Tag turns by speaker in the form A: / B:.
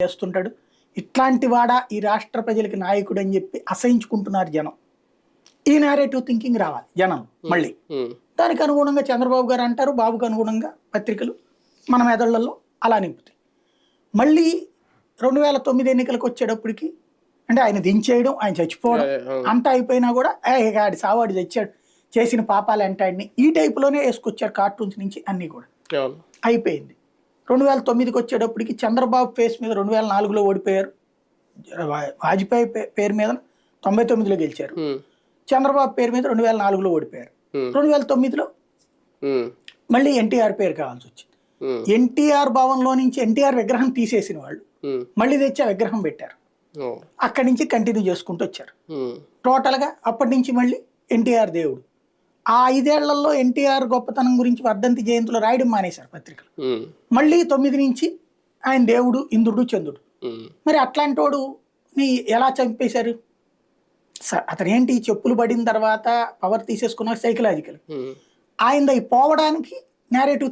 A: చేస్తుంటాడు. ఇట్లాంటి వాడా ఈ రాష్ట్ర ప్రజలకి నాయకుడు అని చెప్పి అసహించుకుంటున్నారు జనం. ఈ నేరేటివ్ థింకింగ్ రావాలి జనం మళ్ళీ. దానికి అనుగుణంగా చంద్రబాబు గారు అంటారు, బాబుకు అనుగుణంగా పత్రికలు మన మెదళ్లలో అలా నింపుతాయి. మళ్ళీ 2009 ఎన్నికలకు వచ్చేటప్పటికి అంటే ఆయన దించేయడం, ఆయన చచ్చిపోవడం అంతా అయిపోయినా కూడా ఆడి సావాడు చచ్చాడు, చేసిన పాపాలు అంటాడిని ఈ టైపులోనే వేసుకొచ్చారు కార్టూన్స్ నుంచి అన్నీ కూడా అయిపోయింది. 2009కి వచ్చేటప్పటికి చంద్రబాబు ఫేస్ మీద 2004లో ఓడిపోయారు, వాజ్పేయి పేరు మీద 99లో గెలిచారు, చంద్రబాబు పేరు మీద 2004లో ఓడిపోయారు. 2009లో మళ్ళీ ఎన్టీఆర్ పేరు కావాల్సి వచ్చింది. ఎన్టీఆర్ భవన్లో నుంచి ఎన్టీఆర్ విగ్రహం తీసేసిన వాళ్ళు మళ్ళీ తెచ్చి ఆ విగ్రహం పెట్టారు. అక్కడి నుంచి కంటిన్యూ చేసుకుంటూ వచ్చారు. టోటల్గా అప్పటి నుంచి మళ్ళీ ఎన్టీఆర్ దేవుడు. ఆ 5 ఏళ్లలో ఎన్టీఆర్ గొప్పతనం గురించి వర్ధంతి జయంతిలో రాయడం మానేశారు పత్రికలు. మళ్ళీ 9 నుంచి ఆయన దేవుడు, ఇంద్రుడు, చంద్రుడు. మరి అట్లాంటి వాడుని ఎలా చంపేశారు? అతనేంటి చెప్పులు పడిన తర్వాత పవర్ తీసేసుకున్న సైకలాజికల్. ఆయన పోవడానికి నేరేటివ్